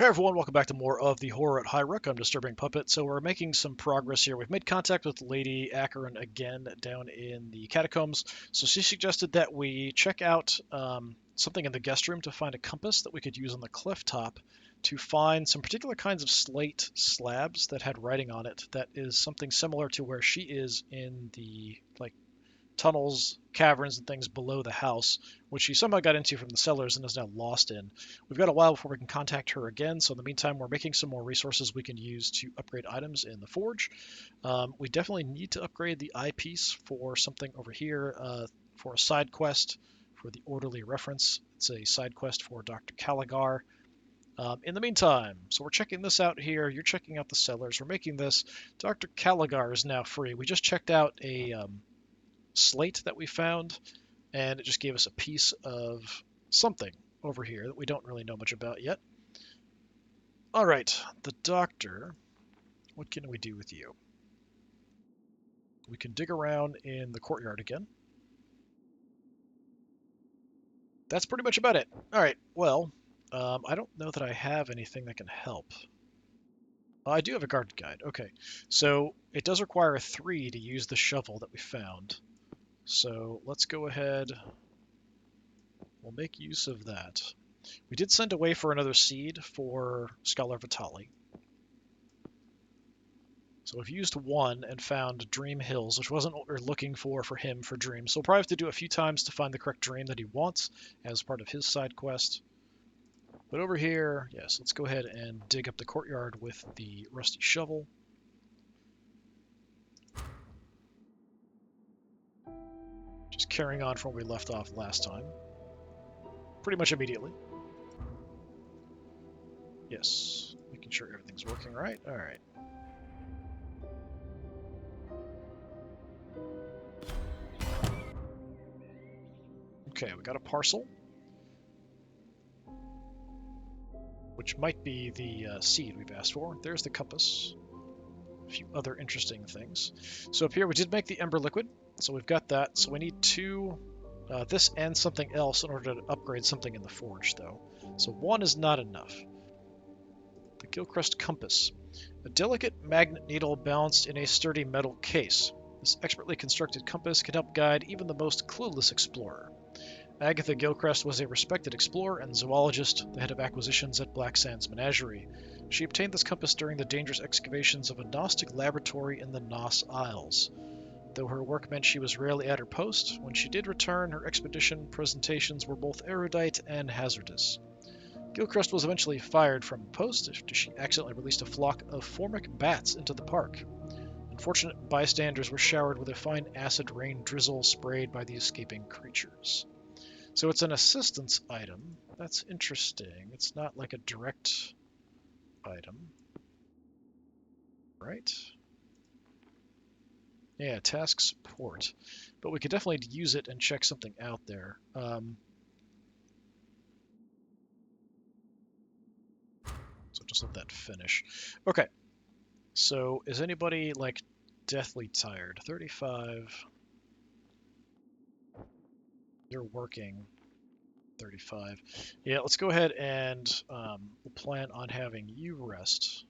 Hey everyone, welcome back to more of the Horror at Highrook. I'm DisturbingPuppet. So we're making some progress here. We've made contact with Lady Acheron again down in the catacombs. So she suggested that we check out something in the guest room to find a compass that we could use on the cliff top to find some particular kinds of slate slabs that had writing on it that is something similar to where she is in the tunnels, caverns, and things below the house, which she somehow got into from the cellars and is now lost in. We've got a while before we can contact her again, so in the meantime, we're making some more resources we can use to upgrade items in the forge. We definitely need to upgrade the eyepiece for something over here for a side quest for the Orderly Reference. It's a side quest for Dr. Caligar. In the meantime, so we're checking this out here. You're checking out the cellars. We're making this. Dr. Caligar is now free. We just checked out a slate that we found, and it just gave us a piece of something over here that we don't really know much about yet. All right, the doctor. What can we do with you? We can dig around in the courtyard again. That's pretty much about it. All right, well, I don't know that I have anything that can help. I do have a garden guide. Okay, so it does require a 3 to use the shovel that we found. So let's go ahead. We'll make use of that. We did send away for another seed for Scholar Vitali. So we've used one and found Dream Hills, which wasn't what we were looking for him for Dream. So we'll probably have to do a few times to find the correct dream that he wants as part of his side quest. But over here, yes, let's go ahead and dig up the courtyard with the rusty shovel. Just carrying on from where we left off last time. Pretty much immediately. Yes, making sure everything's working right. All right. Okay, we got a parcel, which might be the seed we've asked for. There's the compass. A few other interesting things. So up here we did make the Ember Liquid, so we've got that. So we need two, this and something else in order to upgrade something in the forge, though. So one is not enough. The Gilcrest Compass. A delicate magnet needle balanced in a sturdy metal case. This expertly constructed compass can help guide even the most clueless explorer. Agatha Gilchrist was a respected explorer and zoologist, the head of acquisitions at Black Sands Menagerie. She obtained this compass during the dangerous excavations of a Gnostic laboratory in the Nos Isles. Though her work meant she was rarely at her post, when she did return, her expedition presentations were both erudite and hazardous. Gilchrist was eventually fired from post after she accidentally released a flock of formic bats into the park. Unfortunate bystanders were showered with a fine acid rain drizzle sprayed by the escaping creatures. So it's an assistance item. That's interesting. It's not like a direct item, right? Yeah, task support. But we could definitely use it and check something out there. So just let that finish. Okay. So is anybody like deathly tired? 35. You're working. 35. Yeah, let's go ahead and we'll plan on having you rest.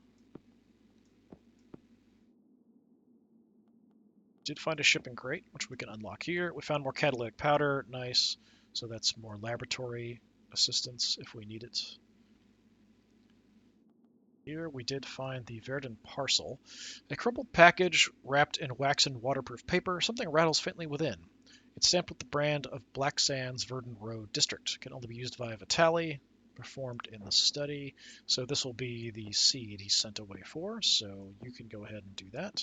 Did find a shipping crate, which we can unlock here. We found more catalytic powder. Nice. So that's more laboratory assistance if we need it. Here we did find the Verdun parcel. A crumpled package wrapped in wax and waterproof paper. Something rattles faintly within. It's stamped with the brand of Black Sands Verdun Road District. Can only be used via Vitali. Performed in the study. So this will be the seed he sent away for. So you can go ahead and do that.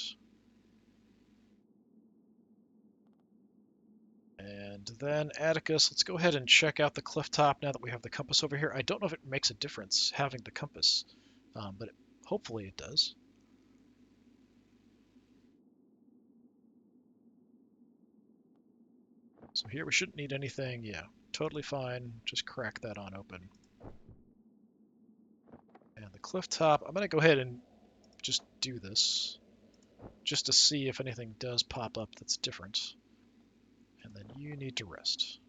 And then Atticus, let's go ahead and check out the cliff top now that we have the compass over here. I don't know if it makes a difference having the compass, but hopefully it does. So here we shouldn't need anything. Yeah, totally fine. Just crack that on open. And the cliff top, I'm going to go ahead and just do this just to see if anything does pop up that's different. And then you need to rest.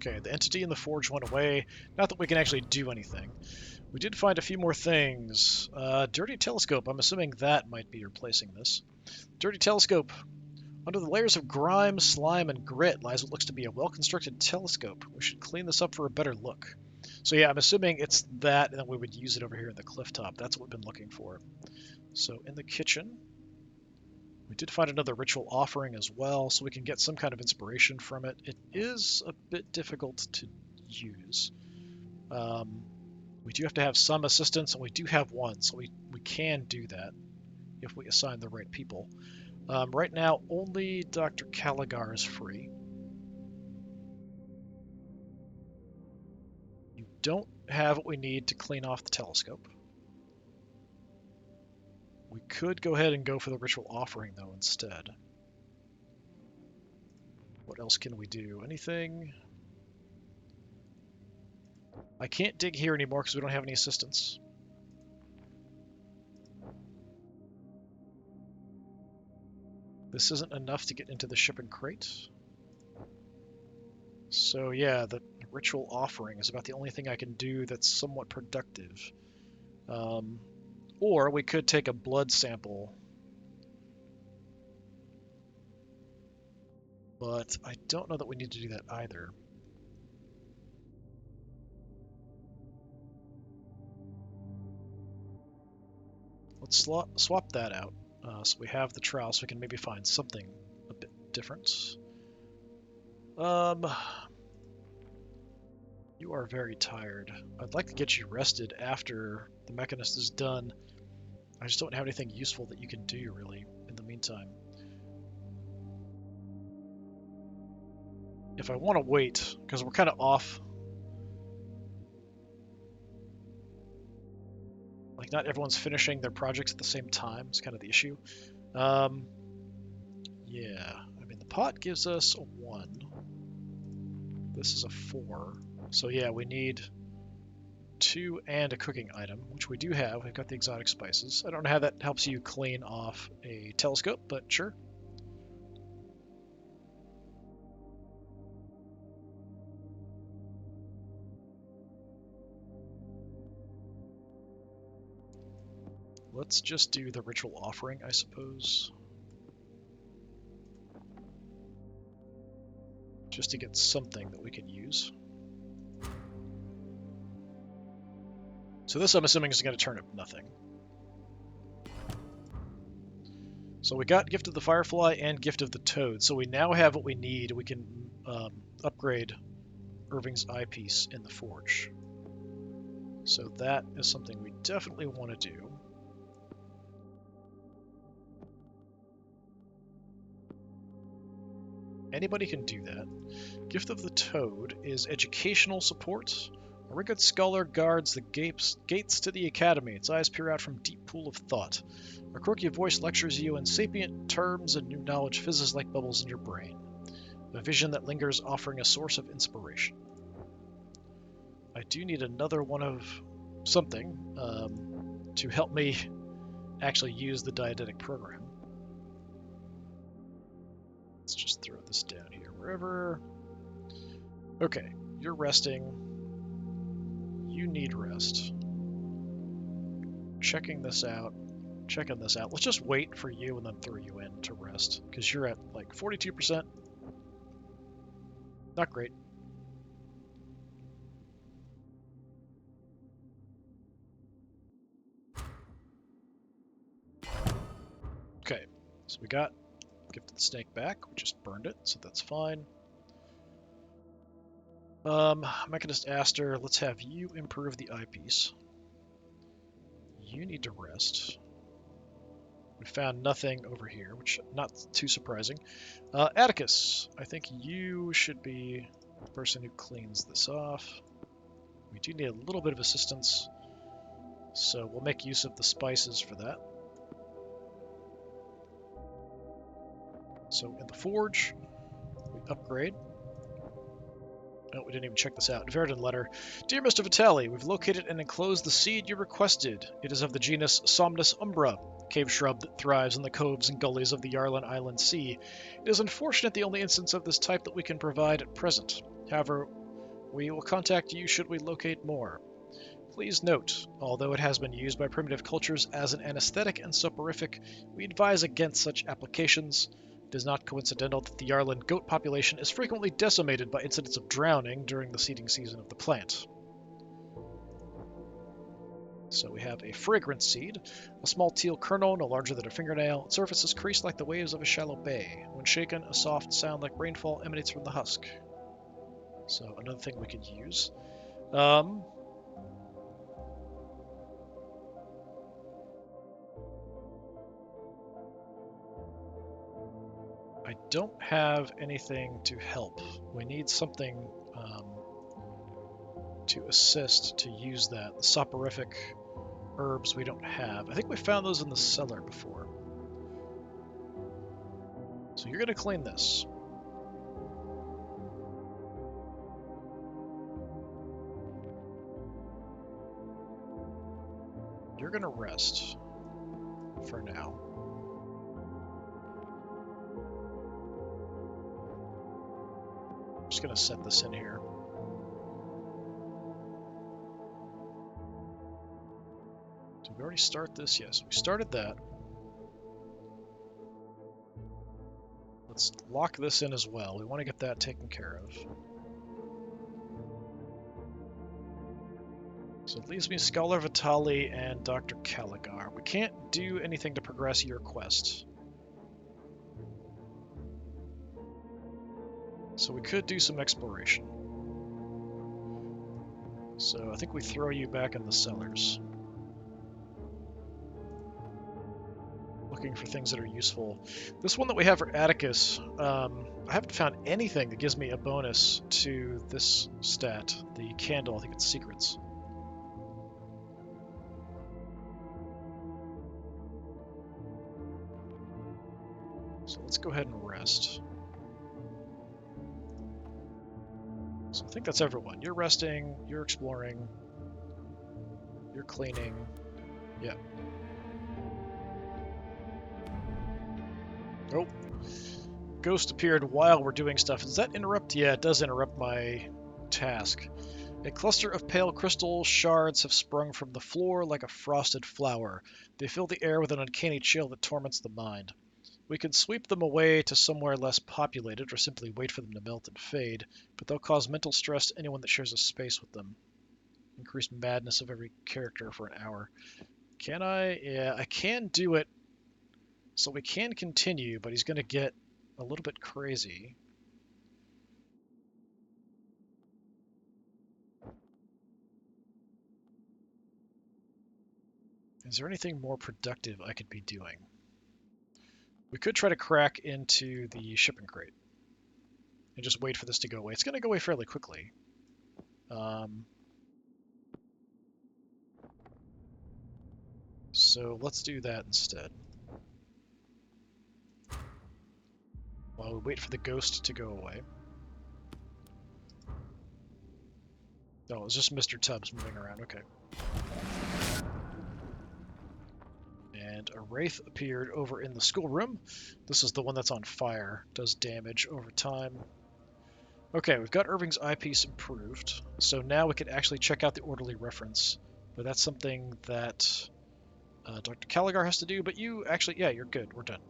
Okay, the entity in the forge went away. Not that we can actually do anything. We did find a few more things. Dirty telescope. I'm assuming that might be replacing this. Dirty telescope. Under the layers of grime, slime, and grit lies what looks to be a well-constructed telescope. We should clean this up for a better look. So yeah, I'm assuming it's that, and then we would use it over here in the cliff top. That's what we've been looking for. So in the kitchen, we did find another ritual offering as well, so we can get some kind of inspiration from it. It is a bit difficult to use. We do have to have some assistance, and we do have one, so we can do that if we assign the right people. Right now, only Dr. Caligar is free. You don't have what we need to clean off the telescope. We could go ahead and go for the ritual offering, though, instead. What else can we do? Anything? I can't dig here anymore because we don't have any assistance. This isn't enough to get into the shipping crate. So yeah, the ritual offering is about the only thing I can do that's somewhat productive. Or we could take a blood sample. But I don't know that we need to do that either. Let's swap that out. So we have the trowel, so we can maybe find something a bit different. You are very tired. I'd like to get you rested after the mechanist is done. I just don't have anything useful that you can do, really, in the meantime. If I want to wait, because we're kind of off. Like, not everyone's finishing their projects at the same time. It's kind of the issue. Yeah. I mean, the pot gives us a 1. This is a 4. So yeah, we need 2 and a cooking item, which we do have. We've got the exotic spices. I don't know how that helps you clean off a telescope, but sure. Let's just do the ritual offering, I suppose. Just to get something that we can use. So this, I'm assuming, is going to turn up nothing. So we got Gift of the Firefly and Gift of the Toad. So we now have what we need. We can upgrade Irving's eyepiece in the forge. So that is something we definitely want to do. Anybody can do that. Gift of the Toad is educational support. A rigged scholar guards the gates to the academy. Its eyes peer out from deep pool of thought. A quirky voice lectures you in sapient terms, and new knowledge fizzes like bubbles in your brain. A vision that lingers, offering a source of inspiration. I do need another one of something to help me actually use the dietetic program. Let's just throw this down here, wherever. Okay, you're resting. You need rest. Checking this out. Checking this out. Let's just wait for you and then throw you in to rest, because you're at like 42%. Not great. Okay, so we got Gift of the Snake back. We just burned it, so that's fine. Mechanist Aster, let's have you improve the eyepiece. You need to rest. We found nothing over here, which not too surprising. Atticus, I think you should be the person who cleans this off. We do need a little bit of assistance, so we'll make use of the spices for that. So in the forge, we upgrade. Oh, we didn't even check this out. Verdun letter. Dear Mr. Vitale, we've located and enclosed the seed you requested. It is of the genus Somnus umbra, cave shrub that thrives in the coves and gullies of the Yarlan Island Sea. It is unfortunate the only instance of this type that we can provide at present. However, We will contact you should we locate more. Please note, although it has been used by primitive cultures as an anesthetic and soporific, we advise against such applications. It is not coincidental that the Yarland goat population is frequently decimated by incidents of drowning during the seeding season of the plant. So we have a fragrance seed, a small teal kernel no larger than a fingernail. Its surface is creased like the waves of a shallow bay. When shaken, a soft sound like rainfall emanates from the husk. So another thing we could use. I don't have anything to help. We need something to assist to use that. The soporific herbs we don't have. I think we found those in the cellar before. So you're going to clean this. You're going to rest for now. I'm just going to set this in here. Did we already start this? Yes, we started that. Let's lock this in as well. We want to get that taken care of. So it leaves me Scholar Vitali and Dr. Caligar. We can't do anything to progress your quest. So we could do some exploration. So I think we throw you back in the cellars. Looking for things that are useful. This one that we have for Atticus, I haven't found anything that gives me a bonus to this stat. The candle, I think it's secrets. So let's go ahead and rest. So I think that's everyone. You're resting, you're exploring, you're cleaning. Yeah. Oh. Ghost appeared while we're doing stuff. Does that interrupt? Yeah, it does interrupt my task. A cluster of pale crystal shards have sprung from the floor like a frosted flower. They fill the air with an uncanny chill that torments the mind. We can sweep them away to somewhere less populated or simply wait for them to melt and fade, but they'll cause mental stress to anyone that shares a space with them. Increase madness of every character for an hour. Can I? Yeah, I can do it. So we can continue, but he's going to get a little bit crazy. Is there anything more productive I could be doing? We could try to crack into the shipping crate and just wait for this to go away. It's going to go away fairly quickly. So let's do that instead. While we wait for the ghost to go away. Oh, it's just Mr. Tubbs moving around. Okay. And a wraith appeared over in the schoolroom. This is the one that's on fire. Does damage over time. Okay, we've got Irving's eyepiece improved. So now we can actually check out the orderly reference. But that's something that Dr. Caligar has to do. But you actually, yeah, you're good. We're done.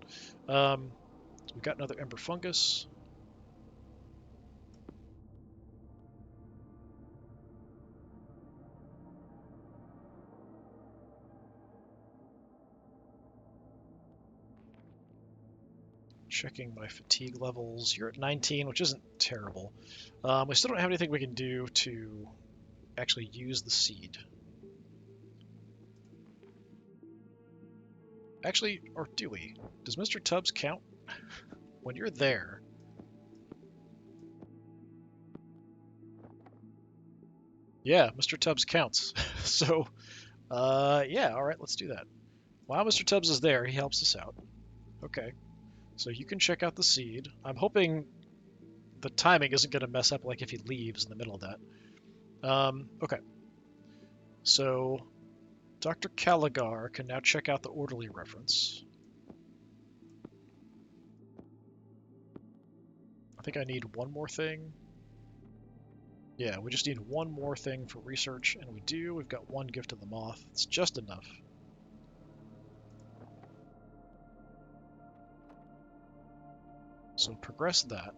So we've got another Ember Fungus. Checking my fatigue levels. You're at 19, which isn't terrible. We still don't have anything we can do to actually use the seed. Actually, or do we? Does Mr. Tubbs count? When you're there. Yeah, Mr. Tubbs counts. So, yeah, alright, let's do that. While Mr. Tubbs is there, he helps us out. Okay. So you can check out the seed. I'm hoping the timing isn't going to mess up like if he leaves in the middle of that. Okay. So Dr. Caligar can now check out the orderly reference. I think I need one more thing. Yeah, we just need one more thing for research, and we do. We've got one gift of the moth. It's just enough. So progress that.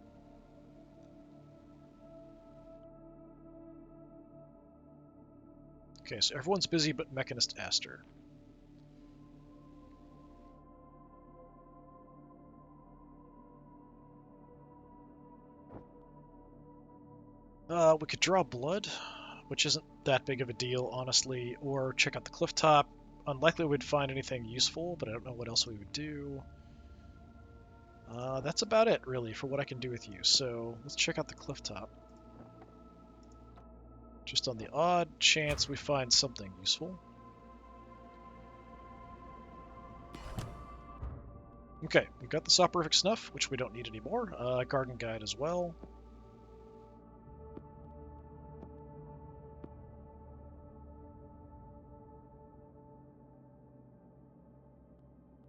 Okay, so everyone's busy but Mechanist Aster. We could draw blood, which isn't that big of a deal, honestly, or check out the cliff top. Unlikely we'd find anything useful, but I don't know what else we would do. That's about it, really, for what I can do with you. So let's check out the cliff top. Just on the odd chance we find something useful. Okay, we've got the soporific snuff, which we don't need anymore. Garden guide as well.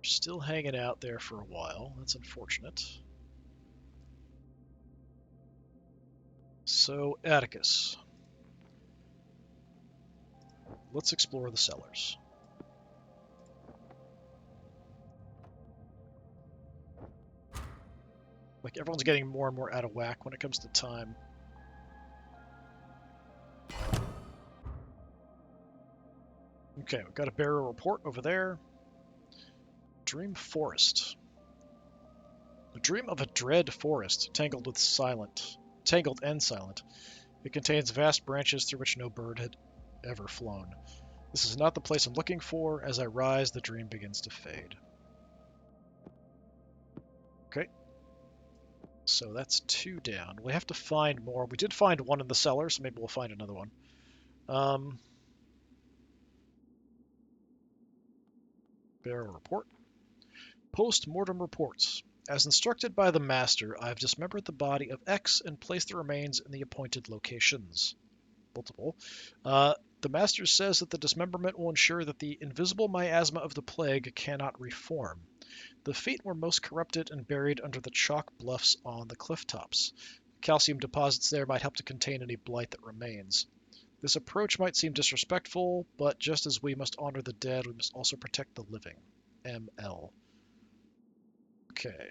Still hanging out there for a while. That's unfortunate. So, Atticus. Let's explore the cellars. Like, everyone's getting more and more out of whack when it comes to time. Okay, we've got a burial report over there. Dream Forest. A dream of a dread forest, tangled and silent. It contains vast branches through which no bird had ever flown. This is not the place I'm looking for. As I rise, the dream begins to fade. Okay. So that's 2 down. We have to find more. We did find one in the cellar, so maybe we'll find another one. Burial report. Post-mortem reports. As instructed by the Master, I have dismembered the body of X and placed the remains in the appointed locations. Multiple. The Master says that the dismemberment will ensure that the invisible miasma of the plague cannot reform. The feet were most corrupted and buried under the chalk bluffs on the cliff tops. Calcium deposits there might help to contain any blight that remains. This approach might seem disrespectful, but just as we must honor the dead, we must also protect the living. ML. Okay.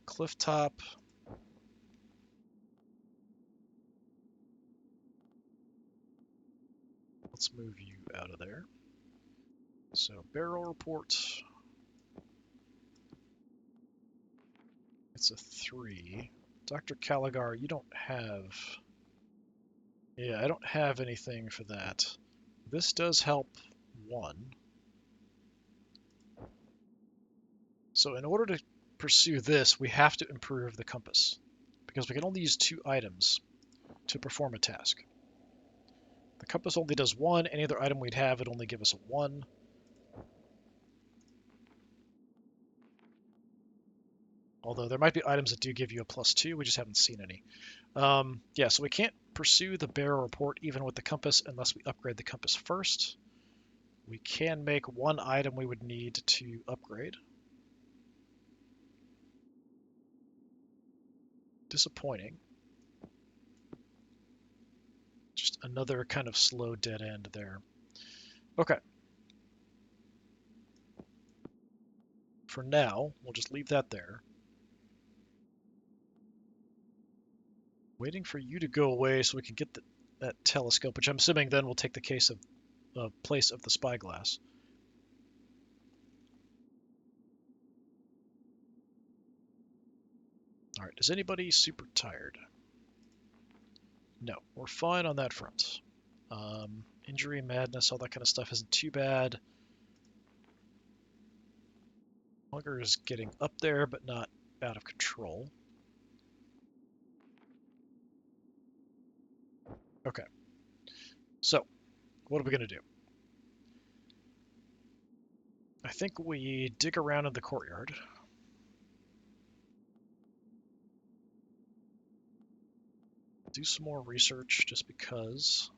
Cliff top. Let's move you out of there. So, barrel report. It's a 3. Dr. Caligar, you don't have... Yeah, I don't have anything for that. This does help 1. So in order to pursue this, we have to improve the compass, because we can only use 2 items to perform a task. The compass only does 1. Any other item we'd have would only give us a 1. Although there might be items that do give you a +2, we just haven't seen any. Yeah, so we can't pursue the barrel report even with the compass unless we upgrade the compass first. We can make 1 item we would need to upgrade. Disappointing. Just another kind of slow dead end there. Okay. For now, we'll just leave that there. Waiting for you to go away so we can get that telescope, which I'm assuming then will take the place of the spyglass. All right, is anybody super tired? No, we're fine on that front. Injury, madness, all that kind of stuff isn't too bad. Hunger is getting up there, but not out of control. Okay. So, what are we going to do? I think we dig around in the courtyard. Do some more research just because.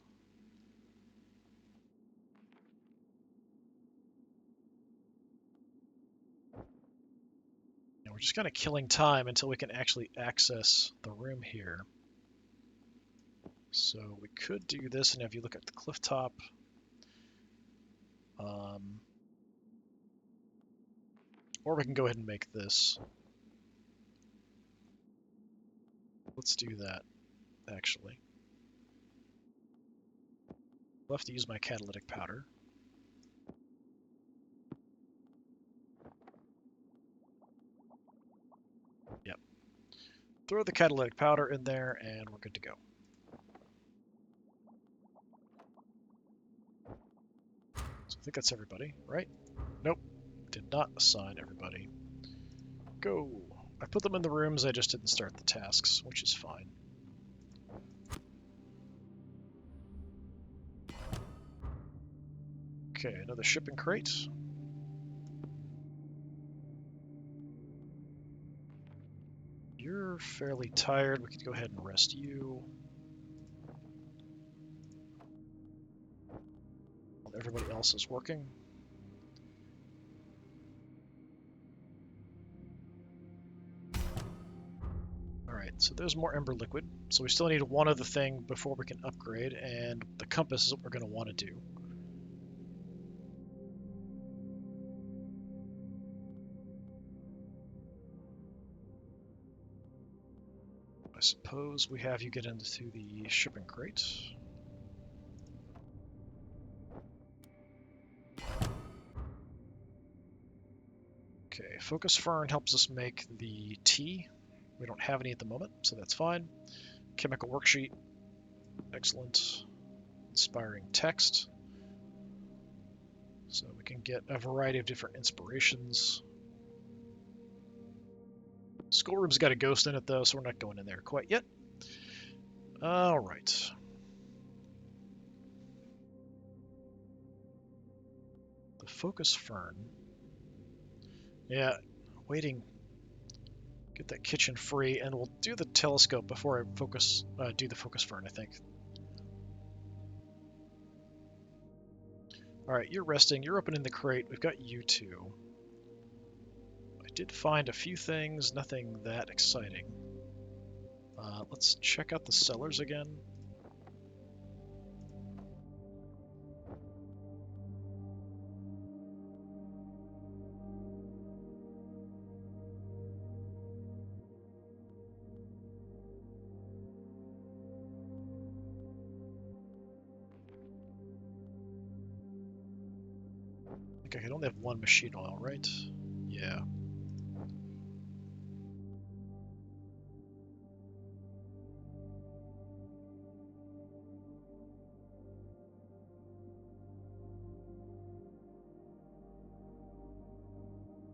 We're just kind of killing time until we can actually access the room here. So we could do this and have you look at the cliff top. Or we can go ahead and make this. Let's do that, actually. I'll have to use my catalytic powder. Yep. Throw the catalytic powder in there, and we're good to go. So I think that's everybody, right? Nope. Did not assign everybody. Go. I put them in the rooms, I just didn't start the tasks, which is fine. Okay, another shipping crate. You're fairly tired. We could go ahead and rest you. While everybody else is working. Alright, so there's more ember liquid. So we still need one other thing before we can upgrade, and the compass is what we're going to want to do. I suppose we have you get into the shipping crate. Okay, focus fern helps us make the tea. We don't have any at the moment, so that's fine. Chemical worksheet, excellent. Inspiring text, so we can get a variety of different inspirations. Schoolroom's got a ghost in it though, so we're not going in there quite yet. All right. The focus fern. Yeah, waiting. Get that kitchen free, and we'll do the telescope before I do the focus fern, I think. All right, you're resting. You're opening the crate. We've got you two. I did find a few things, nothing that exciting. Let's check out the cellars again. I think I can only have one machine oil, right? Yeah.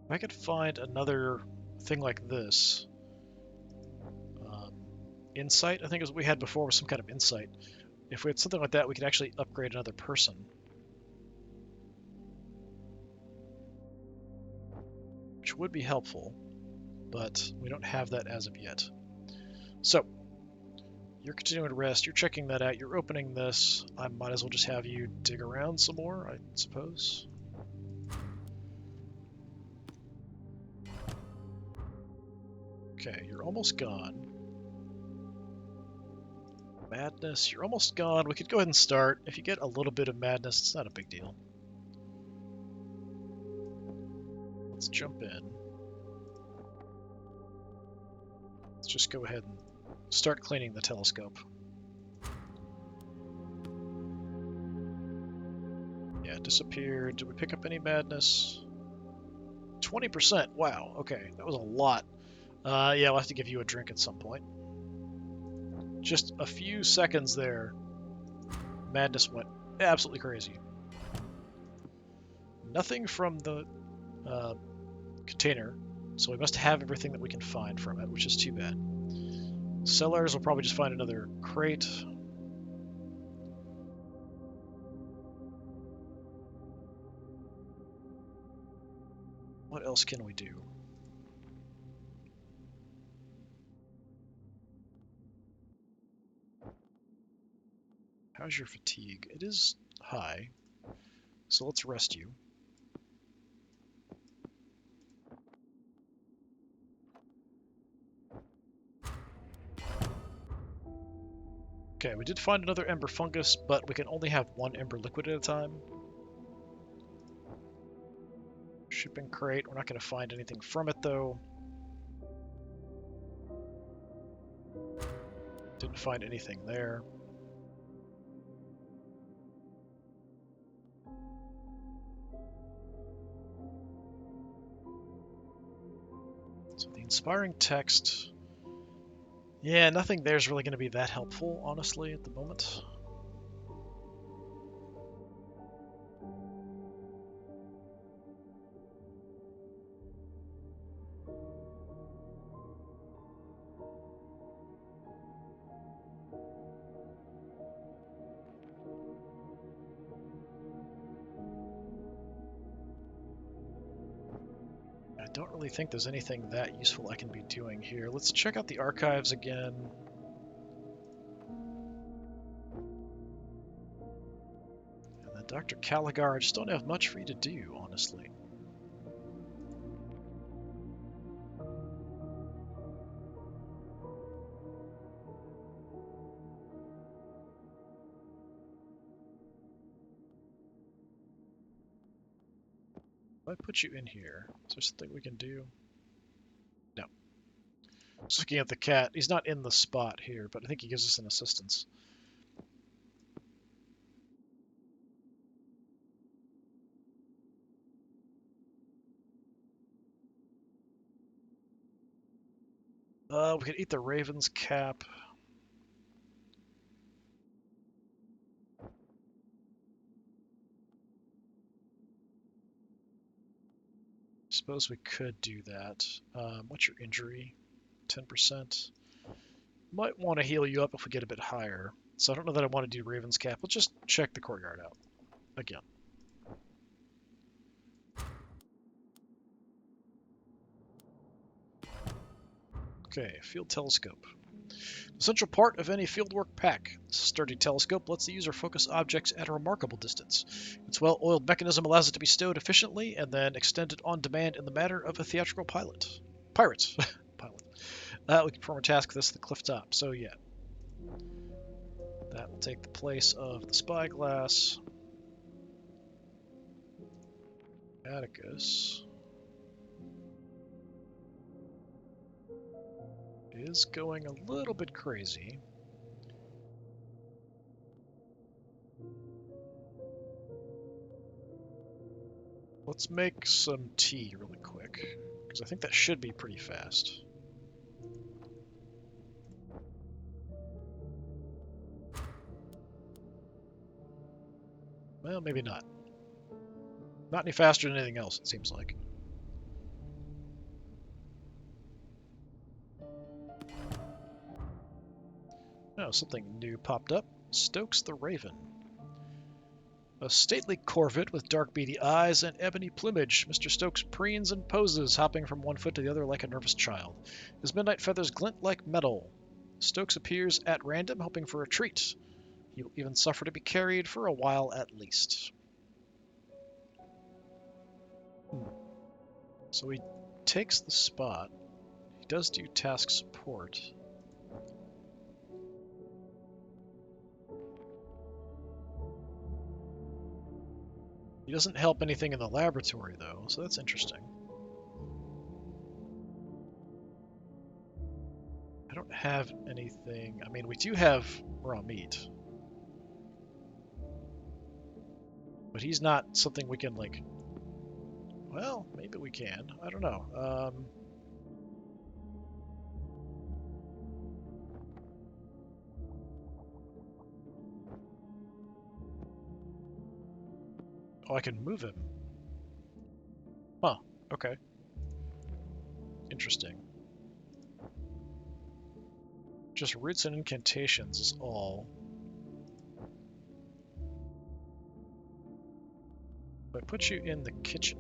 If I could find another thing like this, insight, I think is what we had before, was some kind of insight. If we had something like that, we could actually upgrade another person. Which would be helpful, but we don't have that as of yet. So, you're continuing to rest, you're checking that out, you're opening this. I might as well just have you dig around some more, I suppose. Okay, you're almost gone. Madness, you're almost gone. We could go ahead and start. If you get a little bit of madness, it's not a big deal. Let's jump in. Let's just go ahead and start cleaning the telescope. Yeah, it disappeared. Did we pick up any madness? 20%. Wow, okay, that was a lot. Yeah, we'll have to give you a drink at some point. Just a few seconds there, madness went absolutely crazy. Nothing from the container, so we must have everything that we can find from it, which is too bad. Cellars will probably just find another crate. What else can we do? How's your fatigue? It is high, so let's rest you. Okay, we did find another ember fungus, but we can only have one ember liquid at a time. Shipping crate, we're not going to find anything from it though. Didn't find anything there. So the inspiring text... Yeah, nothing there's really going to be that helpful, honestly, at the moment. I don't really think there's anything that useful I can be doing here. Let's check out the archives again. And then Dr. Caligar, I just don't have much for you to do, honestly. If I put you in here, is there something we can do? No. Just looking at the cat, he's not in the spot here, but I think he gives us an assistance. We could eat the Raven's cap. Suppose we could do that. What's your injury? 10%. Might want to heal you up if we get a bit higher. So I don't know that I want to do Raven's cap. Let's just check the courtyard out again. Okay, field telescope. Essential part of any fieldwork pack. This sturdy telescope lets the user focus objects at a remarkable distance. Its well-oiled mechanism allows it to be stowed efficiently and then extended on demand in the manner of a theatrical pirate. Pilot. We can perform a task with this at the cliff top. So yeah, that will take the place of the spyglass. Atticus is going a little bit crazy. Let's make some tea really quick, because I think that should be pretty fast. Well, maybe not. Not any faster than anything else, it seems like. Oh, something new popped up. Stokes the Raven. A stately corvid with dark beady eyes and ebony plumage, Mr. Stokes preens and poses, hopping from one foot to the other like a nervous child. His midnight feathers glint like metal. Stokes appears at random, hoping for a treat. He will even suffer to be carried for a while at least. So he takes the spot. He does do task support. He doesn't help anything in the laboratory, though, so that's interesting. I don't have anything... I mean, we do have raw meat. But he's not something we can, like... Well, maybe we can. I don't know. Oh, I can move him. Huh. Okay. Interesting. Just roots and incantations is all. If I put you in the kitchen,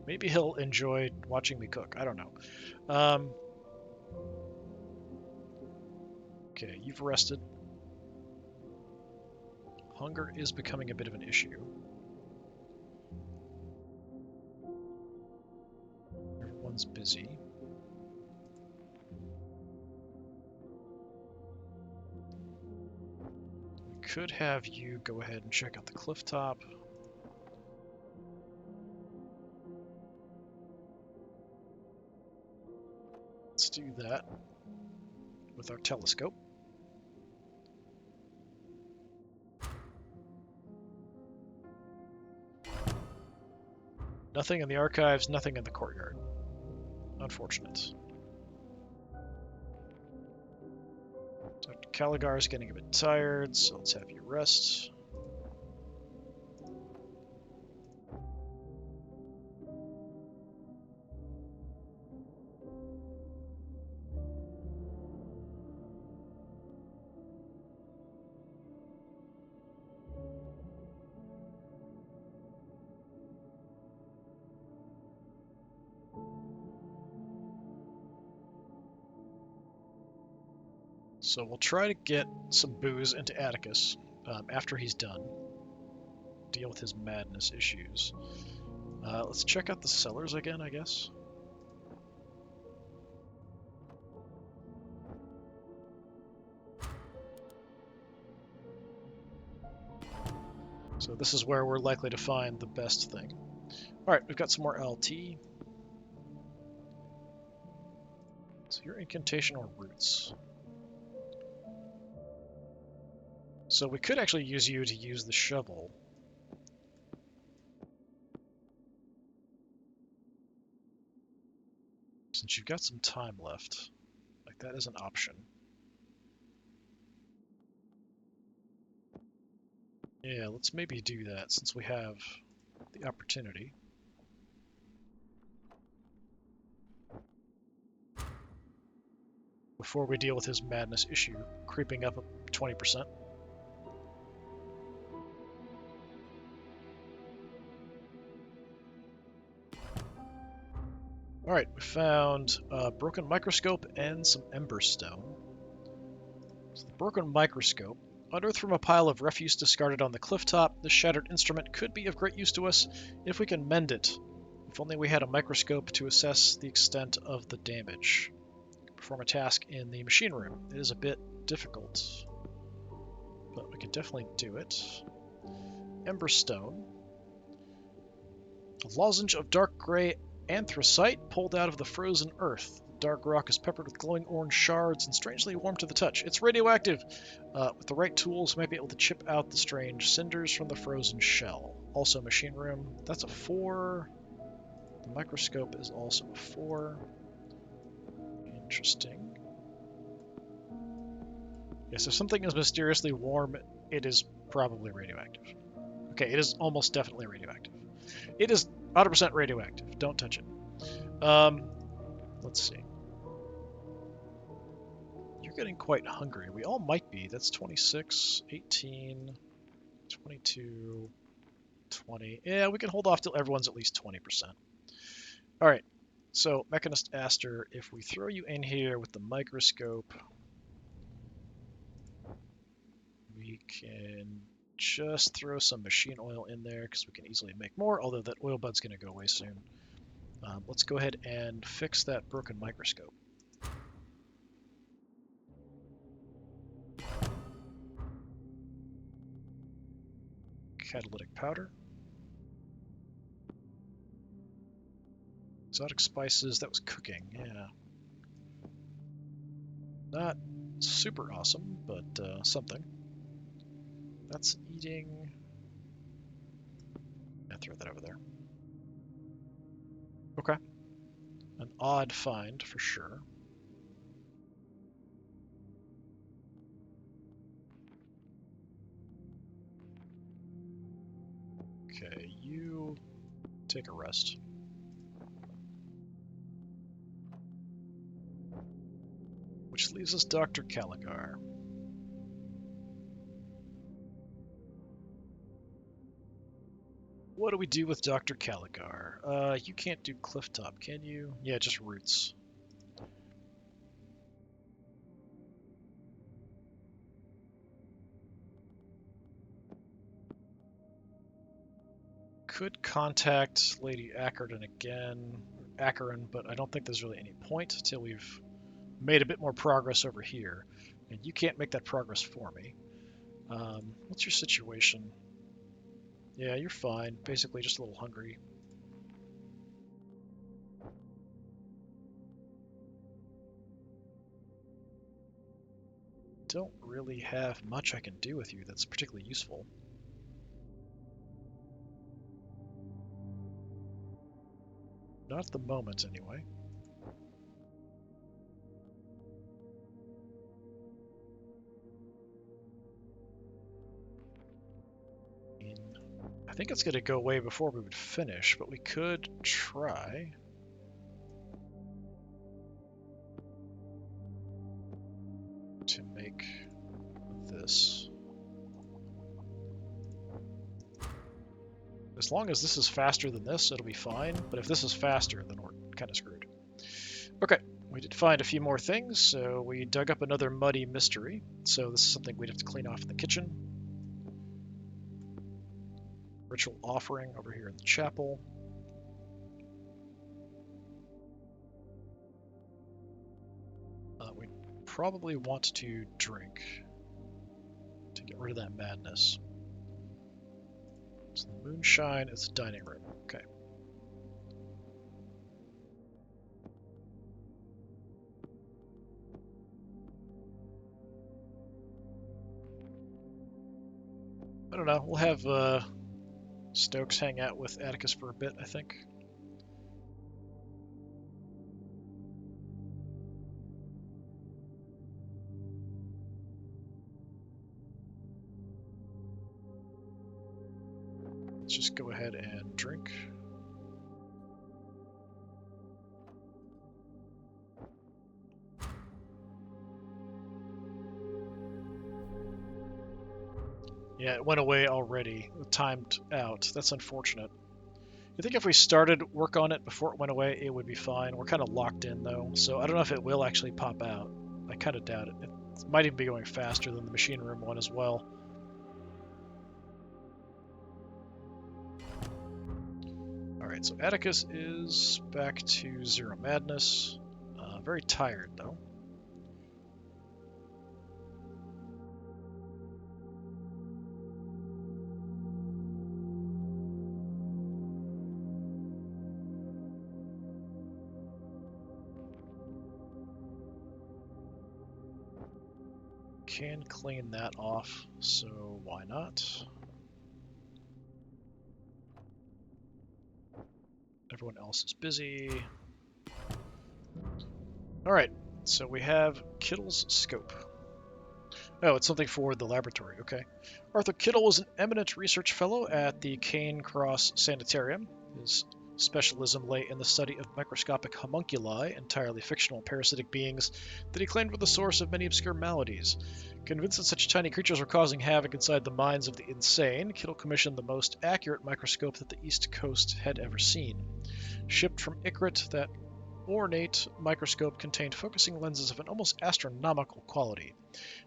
maybe he'll enjoy watching me cook. I don't know. Okay, you've rested. Hunger is becoming a bit of an issue. Everyone's busy. could have you go ahead and check out the cliff top. Let's do that with our telescope. Nothing in the archives, nothing in the courtyard. Unfortunate. Dr. Caligar is getting a bit tired, so let's have you rest. So we'll try to get some booze into Atticus after he's done. Deal with his madness issues. Let's check out the cellars again, I guess. So this is where we're likely to find the best thing. Alright, we've got some more LT. So your incantation or roots. So we could actually use you to use the shovel. Since you've got some time left. Like, that is an option. Yeah, let's maybe do that since we have the opportunity. Before we deal with his madness issue creeping up 20%. Alright, we found a broken microscope and some emberstone. So the broken microscope, unearthed from a pile of refuse discarded on the cliff top, this shattered instrument could be of great use to us if we can mend it. If only we had a microscope to assess the extent of the damage. Perform a task in the machine room. It is a bit difficult, but we can definitely do it. Emberstone. A lozenge of dark gray anthracite pulled out of the frozen earth. The dark rock is peppered with glowing orange shards and strangely warm to the touch. It's radioactive. With the right tools, we might be able to chip out the strange cinders from the frozen shell. Also machine room. That's a 4. The microscope is also a 4. Interesting. Yes, if something is mysteriously warm, it is probably radioactive. Okay, it is almost definitely radioactive. It is 100% radioactive. Don't touch it. Let's see. You're getting quite hungry. We all might be. That's 26, 18, 22, 20. Yeah, we can hold off till everyone's at least 20%. All right. So, Mechanist Aster, if we throw you in here with the microscope, we can just throw some machine oil in there because we can easily make more, although that oil bud's going to go away soon. Let's go ahead and fix that broken microscope. Catalytic powder. Exotic spices, that was cooking, yeah. Not super awesome, but something. That's eating. Yeah, throw that over there. Okay. An odd find, for sure. Okay, you take a rest. Which leaves us Dr. Caligar. What do we do with Dr. Caligar? You can't do Clifftop, can you? Yeah, just roots. Could contact Lady Ackerton again, but I don't think there's really any point until we've made a bit more progress over here. And you can't make that progress for me. What's your situation? Yeah, you're fine. Basically just a little hungry. Don't really have much I can do with you that's particularly useful. Not at the moment, anyway. I think it's going to go away before we would finish, but we could try. To make this. As long as this is faster than this, it'll be fine, but if this is faster, then we're kind of screwed. Okay, we did find a few more things, so we dug up another muddy mystery, so this is something we'd have to clean off in the kitchen. Ritual offering over here in the chapel. We probably want to drink to get rid of that madness. So the moonshine is the dining room. Okay. I don't know. We'll have Stokes hang out with Atticus for a bit, I think. Let's just go ahead and drink. Yeah, it went away already. It timed out. That's unfortunate. I think if we started work on it before it went away, it would be fine. We're kind of locked in, though, so I don't know if it will actually pop out. I kind of doubt it. It might even be going faster than the machine room one as well. Alright, so Atticus is back to zero madness. Very tired, though. Can clean that off, so why not? Everyone else is busy. Alright, so we have Kittle's scope. Oh, it's something for the laboratory, okay. Arthur Kittle was an eminent research fellow at the Cane Cross Sanitarium. His specialism lay in the study of microscopic homunculi, entirely fictional parasitic beings that he claimed were the source of many obscure maladies. Convinced that such tiny creatures were causing havoc inside the minds of the insane, Kittle commissioned the most accurate microscope that the East Coast had ever seen. Shipped from Ikrit, that ornate microscope contained focusing lenses of an almost astronomical quality.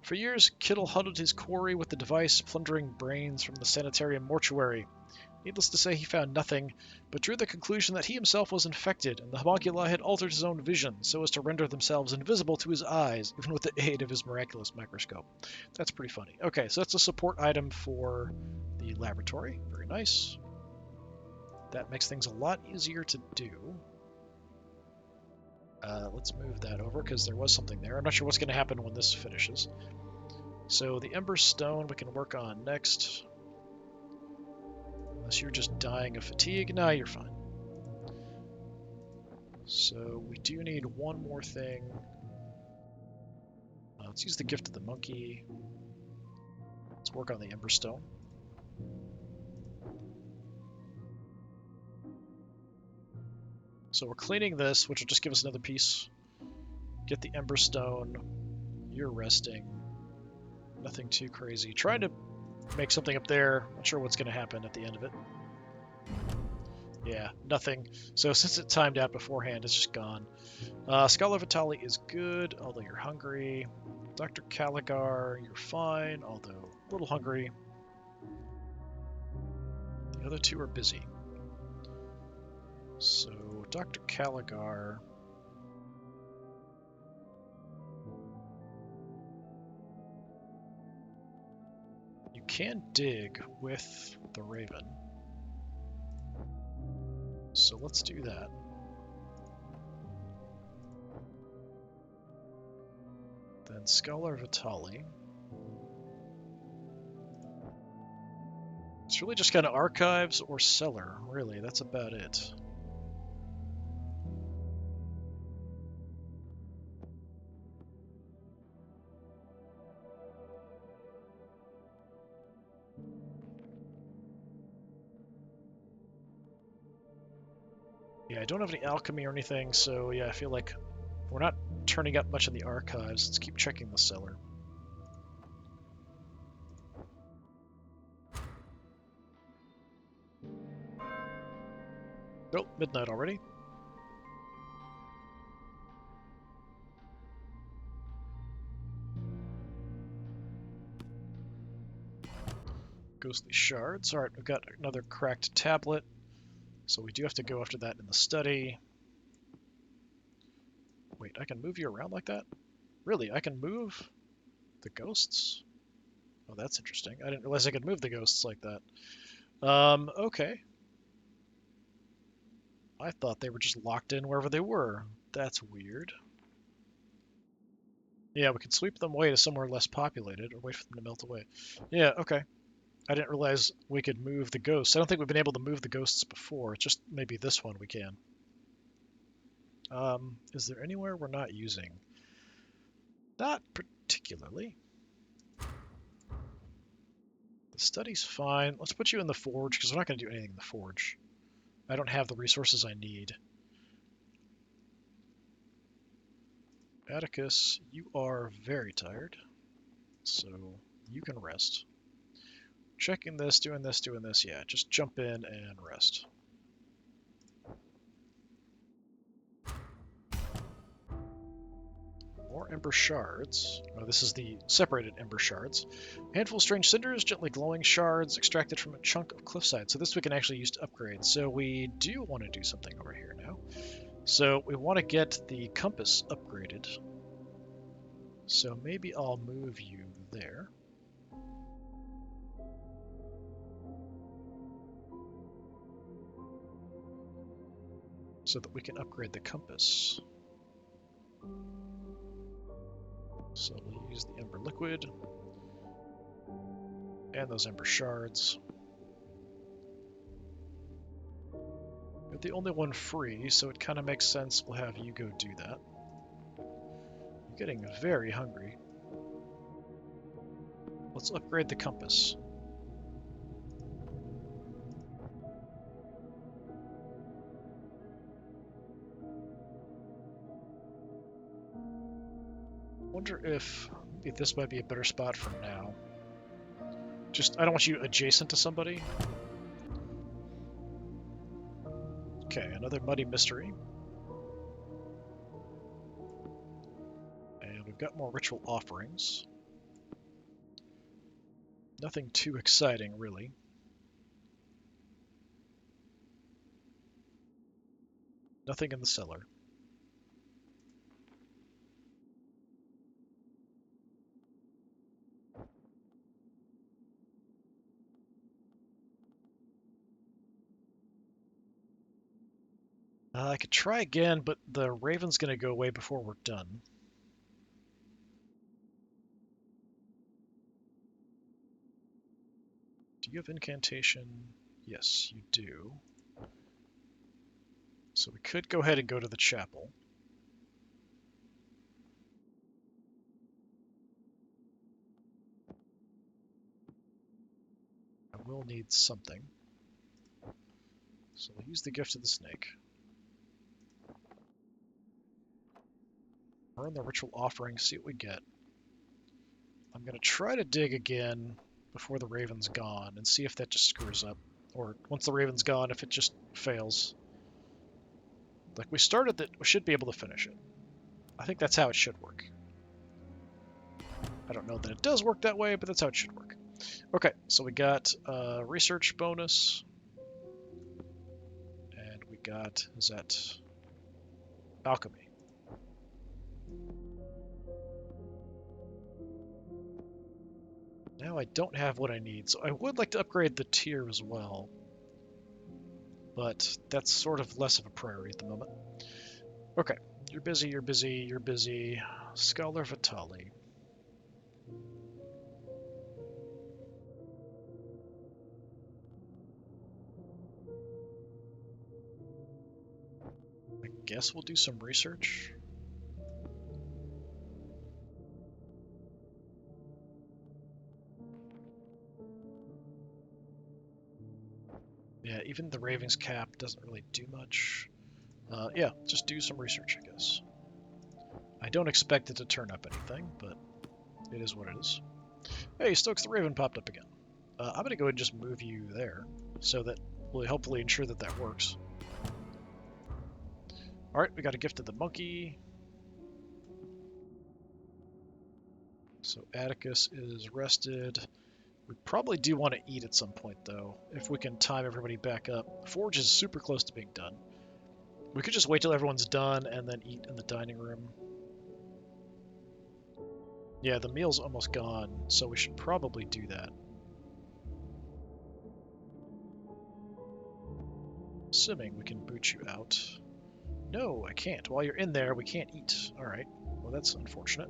For years, Kittle huddled his quarry with the device, plundering brains from the sanitarium mortuary. Needless to say, he found nothing, but drew the conclusion that he himself was infected, and the homunculi had altered his own vision so as to render themselves invisible to his eyes, even with the aid of his miraculous microscope. That's pretty funny. Okay, so that's a support item for the laboratory. Very nice. That makes things a lot easier to do. Let's move that over, because there was something there. I'm not sure what's going to happen when this finishes. So the Ember Stone we can work on next. Unless you're just dying of fatigue. No, you're fine. So we do need one more thing. Let's use the Gift of the Monkey. Let's work on the Ember Stone. So we're cleaning this, which will just give us another piece. Get the Ember Stone. You're resting. Nothing too crazy. Trying to make something up there. Not sure what's going to happen at the end of it. Yeah, nothing. So since it timed out beforehand, it's just gone. Scholar Vitali is good, although you're hungry. Dr. Caligar, you're fine, although a little hungry. The other two are busy. So, Dr. Caligar... You can dig with the Raven. So let's do that. Then Scholar Vitali. It's really just kind of archives or cellar, really. That's about it. Yeah, I don't have any alchemy or anything, so yeah, I feel like we're not turning up much in the archives. Let's keep checking the cellar. Oh, midnight already. Ghostly shards. Alright, we've got another cracked tablet. So we do have to go after that in the study. Wait, I can move you around like that? Really, I can move the ghosts? Oh, that's interesting. I didn't realize I could move the ghosts like that. Okay. I thought they were just locked in wherever they were. That's weird. Yeah, we could sweep them away to somewhere less populated, or wait for them to melt away. Yeah, okay. I didn't realize we could move the ghosts. I don't think we've been able to move the ghosts before. Just maybe this one we can. Is there anywhere we're not using? Not particularly. The study's fine. Let's put you in the forge, because we're not going to do anything in the forge. I don't have the resources I need. Atticus, you are very tired, so you can rest. Checking this, doing this, doing this, yeah, just jump in and rest. More ember shards. Oh, this is the separated ember shards. A handful of strange cinders, gently glowing shards extracted from a chunk of cliffside. So this we can actually use to upgrade. So we do want to do something over here now. So we want to get the compass upgraded. So maybe I'll move you there. So that we can upgrade the compass. So we'll use the ember liquid and those ember shards. You're the only one free, so it kind of makes sense we'll have you go do that. You're getting very hungry. Let's upgrade the compass. Wonder if maybe this might be a better spot for now. Just, I don't want you adjacent to somebody. Okay, another muddy mystery. And we've got more ritual offerings. Nothing too exciting, really. Nothing in the cellar. I could try again, but the Raven's going to go away before we're done. Do you have incantation? Yes, you do. So we could go ahead and go to the chapel. I will need something. So we'll use the gift of the snake. Burn the ritual offering, see what we get. I'm going to try to dig again before the Raven's gone and see if that just screws up. Or once the Raven's gone, if it just fails. Like, we started that, we should be able to finish it. I think that's how it should work. I don't know that it does work that way, but that's how it should work. Okay, so we got a research bonus. And we got, is that alchemy? Now I don't have what I need, so I would like to upgrade the tier as well. But that's sort of less of a priority at the moment. Okay, you're busy, you're busy, you're busy. Scholar Vitali. I guess we'll do some research. Yeah, even the Ravings cap doesn't really do much. Yeah, just do some research, I guess. I don't expect it to turn up anything, but it is what it is. Hey, Stokes the Raven popped up again. I'm going to go ahead and just move you there, so that we'll hopefully ensure that that works. Alright, we got a gift of the monkey. So Atticus is rested. We probably do want to eat at some point, though, if we can time everybody back up. Forge is super close to being done. We could just wait till everyone's done and then eat in the dining room. Yeah, the meal's almost gone, so we should probably do that. Assuming we can boot you out. No, I can't. While you're in there, we can't eat. Alright, well that's unfortunate.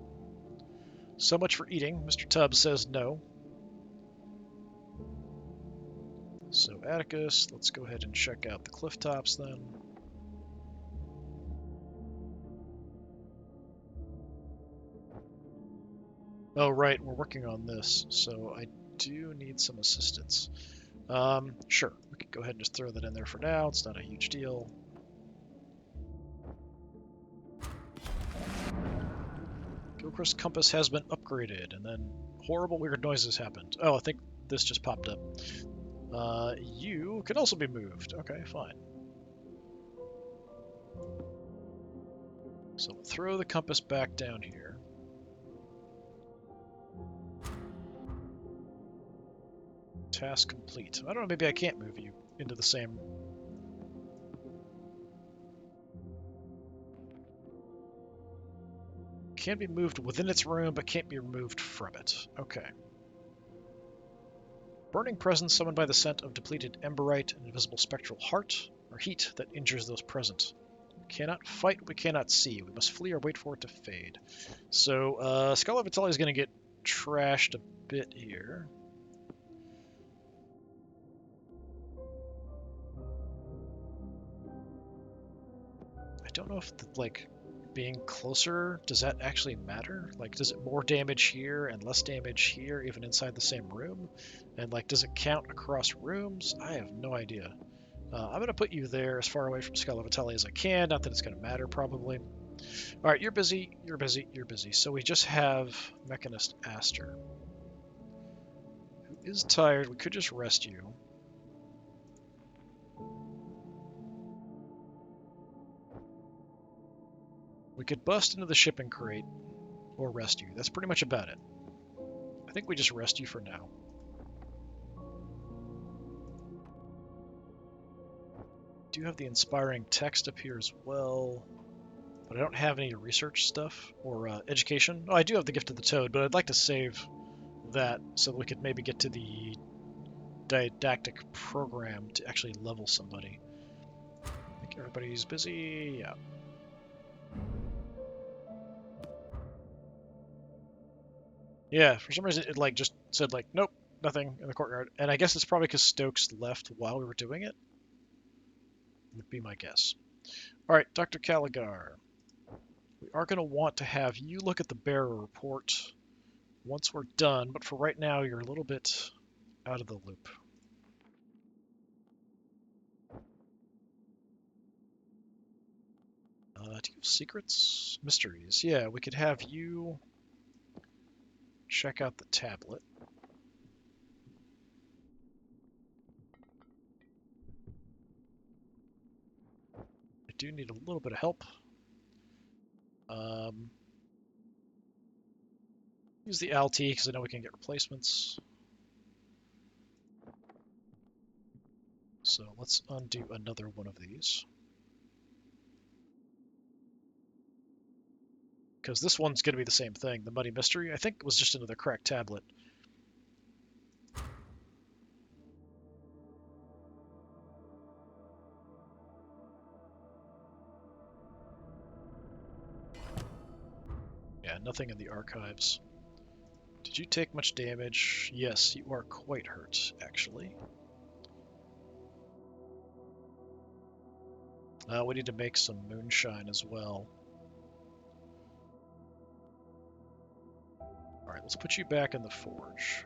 So much for eating. Mr. Tubbs says no. So Atticus, let's go ahead and check out the cliff tops then. Oh right, we're working on this, so I do need some assistance. Sure, we could go ahead and just throw that in there for now. It's not a huge deal. Gilchrist compass has been upgraded, and then horrible weird noises happened. Oh, I think this just popped up. You can also be moved. Okay, fine. So we'll throw the compass back down here. Task complete. I don't know, maybe I can't move you into the same... Can be moved within its room, but can't be removed from it. Okay. Burning presence summoned by the scent of depleted emberite and invisible spectral heart, or heat that injures those present. We cannot fight what we cannot see. We must flee or wait for it to fade. So, Scholar Vitelli is going to get trashed a bit here. I don't know if, being closer, does that actually matter? Like, does it more damage here and less damage here, even inside the same room? And, does it count across rooms? I have no idea. I'm going to put you there as far away from Scholar Vitelli as I can. Not that it's going to matter, probably. All right, you're busy, you're busy, you're busy. So we just have Mechanist Aster, who is tired. We could just rest you. We could bust into the shipping crate or rest you. That's pretty much about it. I think we just rest you for now. Do have the inspiring text up here as well, but I don't have any research stuff or education. Oh, I do have the Gift of the Toad, but I'd like to save that so that we could maybe get to the didactic program to actually level somebody. I think everybody's busy. Yeah. Yeah, for some reason it just said nope, nothing in the courtyard. And I guess it's probably because Stokes left while we were doing it. Would be my guess. All right, Dr. Caligar. We are going to want to have you look at the bearer report once we're done, but for right now you're a little bit out of the loop. Do you have secrets? Mysteries. Yeah, we could have you check out the tablet. I do need a little bit of help. Use the LT because I know we can get replacements. So let's undo another one of these. Because this one's going to be the same thing. The Muddy Mystery, I think, was just another cracked tablet. nothing in the archives. Did you take much damage? Yes, you are quite hurt, actually. We need to make some moonshine as well. Alright, let's put you back in the forge.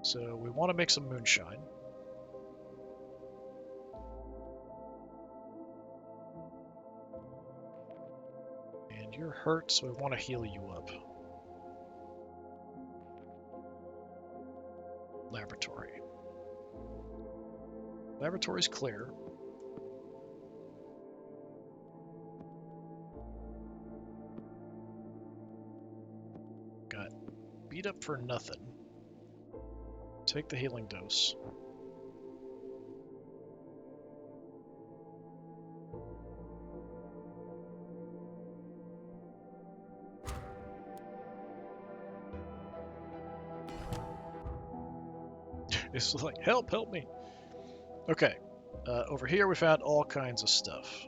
So we want to make some moonshine. And you're hurt, so we want to heal you up. Laboratory. Laboratory's clear. Got beat up for nothing. Take the healing dose. It's like, help me. Okay, over here we found all kinds of stuff.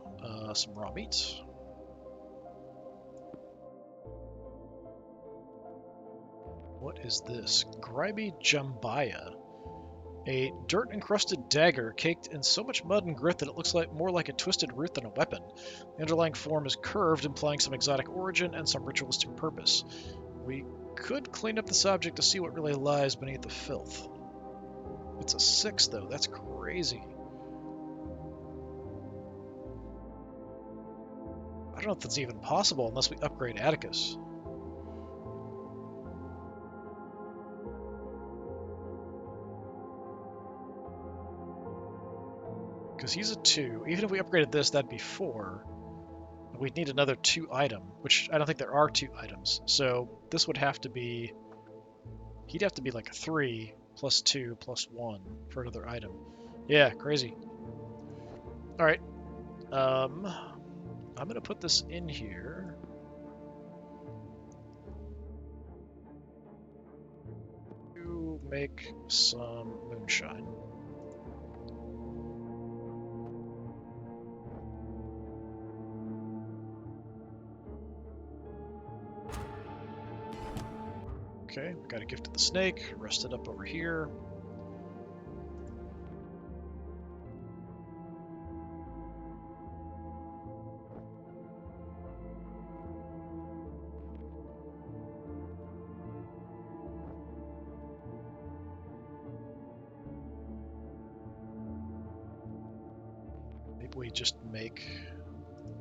Some raw meat. What is this? Grimy Jambaya. A dirt-encrusted dagger caked in so much mud and grit that it looks more like a twisted root than a weapon. The underlying form is curved, implying some exotic origin and some ritualistic purpose. We could clean up this object to see what really lies beneath the filth. It's a 6, though. That's crazy. I don't know if that's even possible unless we upgrade Atticus. Because he's a 2. Even if we upgraded this, that'd be 4. We'd need another 2 item, which I don't think there are 2 items. So this would have to be... He'd have to be like a 3 plus 2 plus 1 for another item. Yeah, crazy. Alright. I'm going to put this in here. To make some moonshine. Okay, we got a gift of the snake, rested up over here. Maybe we just make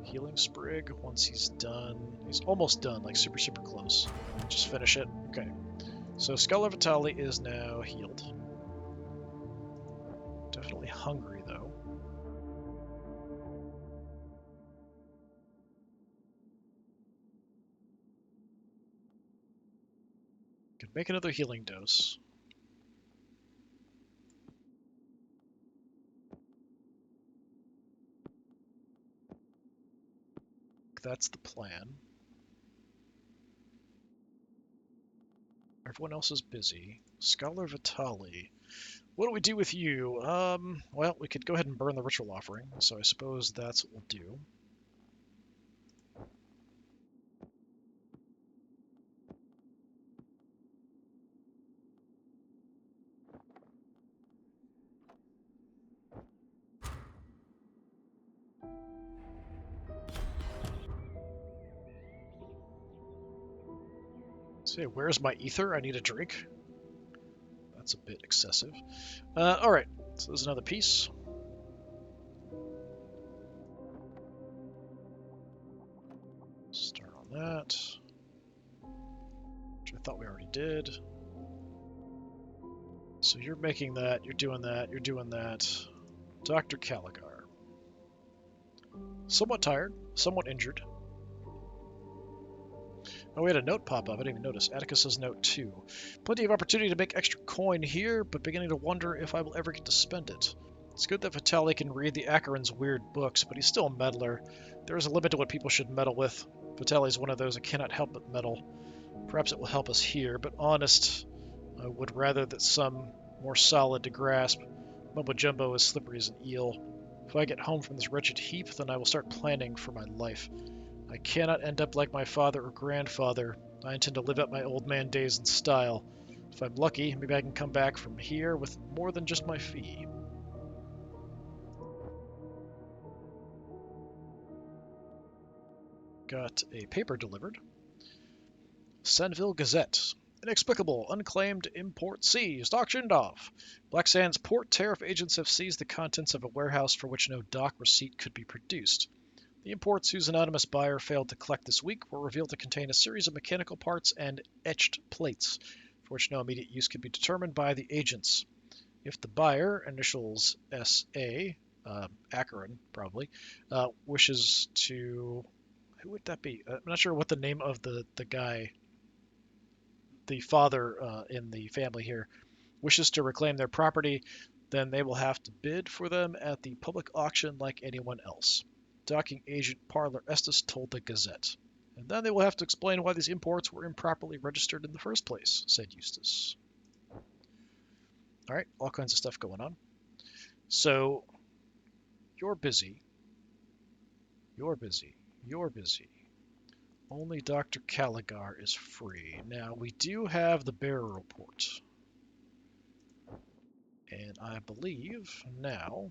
healing sprig once he's done. He's almost done, like super close. Just finish it. Okay. So Scholar Vitali is now healed. Definitely hungry, though. Could make another healing dose. That's the plan. Everyone else is busy. Scholar Vitali. What do we do with you? Well, we could go ahead and burn the ritual offering, so I suppose that's what we'll do. Say, where's my ether? I need a drink. That's a bit excessive. Alright, so there's another piece. Start on that. Which I thought we already did. So you're making that, you're doing that, you're doing that. Dr. Caligar. Somewhat tired, somewhat injured. Oh, we had a note pop up. I didn't even notice. Atticus's note 2. Plenty of opportunity to make extra coin here, but beginning to wonder if I will ever get to spend it. It's good that Vitali can read the Acheron's weird books, but he's still a meddler. There is a limit to what people should meddle with. Vitali's one of those that cannot help but meddle. Perhaps it will help us here, but honest, I would rather that some more solid to grasp. Mumbo Jumbo is slippery as an eel. If I get home from this wretched heap, then I will start planning for my life. I cannot end up like my father or grandfather. I intend to live out my old man days in style. If I'm lucky, maybe I can come back from here with more than just my fee. Got a paper delivered. Senville Gazette. Inexplicable, unclaimed import seized, auctioned off. Black Sands port tariff agents have seized the contents of a warehouse for which no dock receipt could be produced. The imports, whose anonymous buyer failed to collect this week, were revealed to contain a series of mechanical parts and etched plates, for which no immediate use could be determined by the agents. If the buyer, initials S.A., Akron probably, wishes to... Who would that be? I'm not sure what the name of the guy, the father in the family here, wishes to reclaim their property, then they will have to bid for them at the public auction like anyone else. Docking agent Parlor Estes told the Gazette. And then they will have to explain why these imports were improperly registered in the first place, said Eustace. All right, all kinds of stuff going on. So, you're busy. You're busy. You're busy. Only Dr. Caligar is free. Now, we do have the bearer report. And I believe now,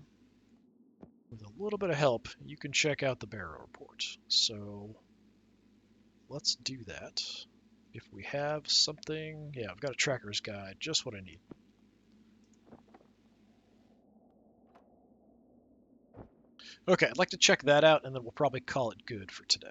with a little bit of help, you can check out the bearer report. So, let's do that. If we have something... Yeah, I've got a tracker's guide, just what I need. Okay, I'd like to check that out, and then we'll probably call it good for today.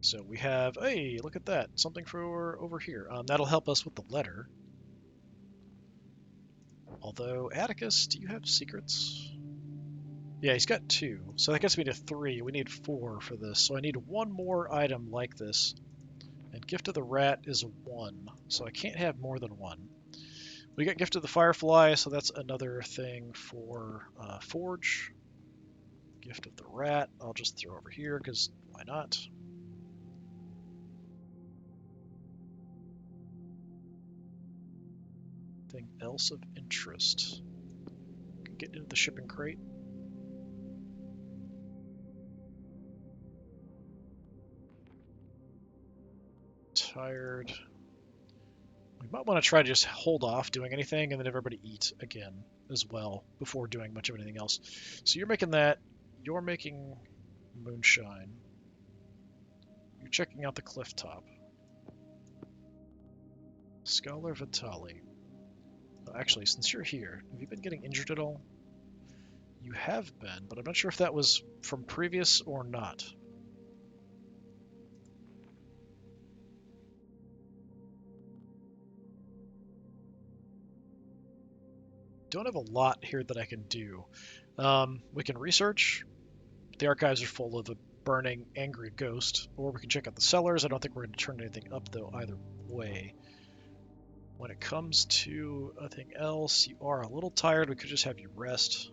So we have, hey, look at that, something for over here. That'll help us with the letter. Although, Atticus, do you have secrets? Yeah, he's got 2, so that gets me to 3. We need 4 for this, so I need one more item like this. And Gift of the Rat is a 1, so I can't have more than 1. We got Gift of the Firefly, so that's another thing for Forge. Gift of the Rat, I'll just throw over here, because why not? Anything else of interest? Get into the shipping crate. Tired. We might want to try to just hold off doing anything and then everybody eat again as well before doing much of anything else. So you're making that. You're making moonshine. You're checking out the cliff top. Scholar Vitali. Actually, since you're here, have you been getting injured at all? You have been, but I'm not sure if that was from previous or not. Don't have a lot here that I can do. We can research. The archives are full of a burning, angry ghost, or we can check out the cellars. I don't think we're going to turn anything up, though, either way. When it comes to anything else, you are a little tired. We could just have you rest.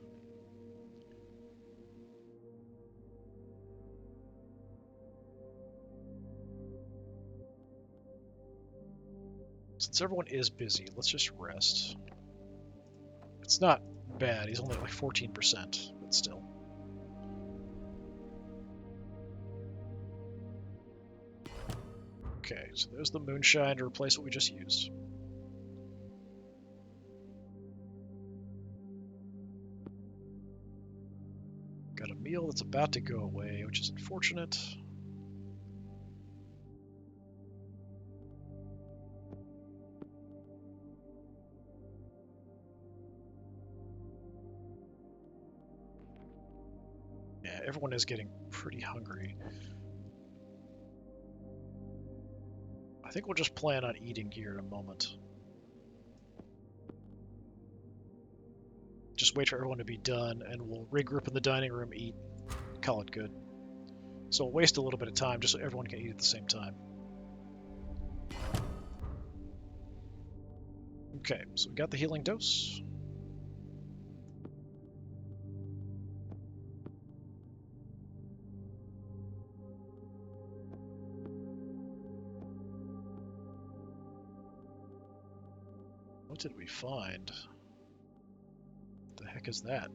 Since everyone is busy, let's just rest. It's not bad. He's only like 14%, but still. Okay, so there's the moonshine to replace what we just used. Got a meal that's about to go away, which is unfortunate. Yeah, everyone is getting pretty hungry. I think we'll just plan on eating here in a moment. Just wait for everyone to be done, and we'll regroup in the dining room, eat, call it good. So we'll waste a little bit of time just so everyone can eat at the same time. Okay, so we got the healing dose. What did we find? The heck is that?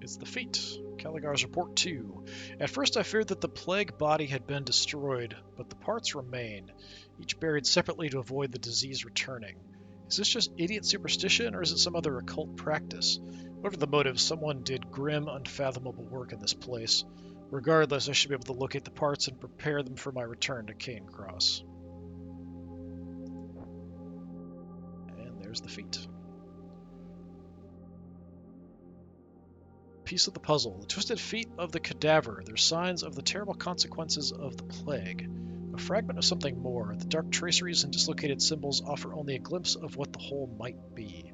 It's the feet. Caligar's report 2. At first I feared that the plague body had been destroyed, but the parts remain, each buried separately to avoid the disease returning. Is this just idiot superstition, or is it some other occult practice? Whatever the motive, someone did grim, unfathomable work in this place. Regardless, I should be able to locate the parts and prepare them for my return to Cane Cross. And there's the feet. Piece of the puzzle. The twisted feet of the cadaver. They're signs of the terrible consequences of the plague. A fragment of something more. The dark traceries and dislocated symbols offer only a glimpse of what the whole might be.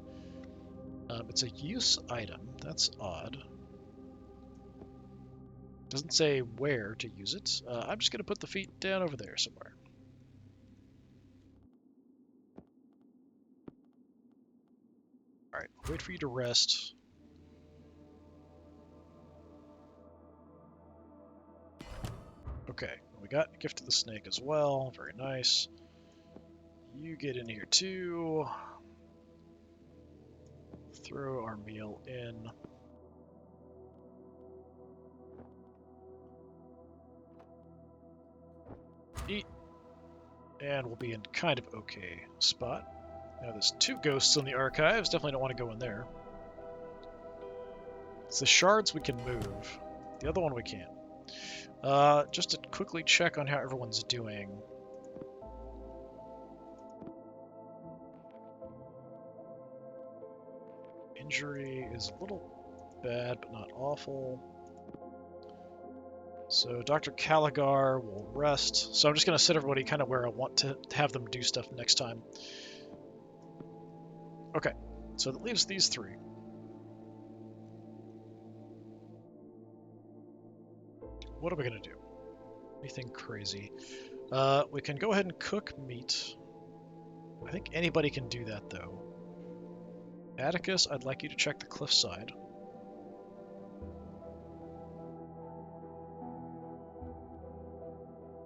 It's a use item. That's odd. Doesn't say where to use it. I'm just going to put the feet down over there somewhere. Alright, wait for you to rest. Okay, we got Gift of the Snake as well. Very nice. You get in here too. Throw our meal in. Eat. And we'll be in kind of okay spot. Now there's 2 ghosts in the archives. Definitely don't want to go in there. It's the shards we can move. The other one we can't. Just to quickly check on how everyone's doing. Injury is a little bad, but not awful. So Dr. Caligar will rest. So I'm just going to set everybody kind of where I want to have them do stuff next time. Okay, so that leaves these 3. What are we going to do? Anything crazy? We can go ahead and cook meat. I think anybody can do that, though. Atticus, I'd like you to check the cliffside.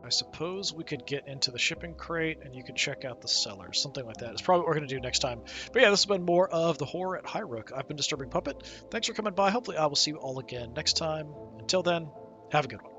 I suppose we could get into the shipping crate and you could check out the cellar. Something like that. It's probably what we're going to do next time. But yeah, this has been more of the Horror at Highrook. I've been Disturbing Puppet. Thanks for coming by. Hopefully I will see you all again next time. Until then, have a good one.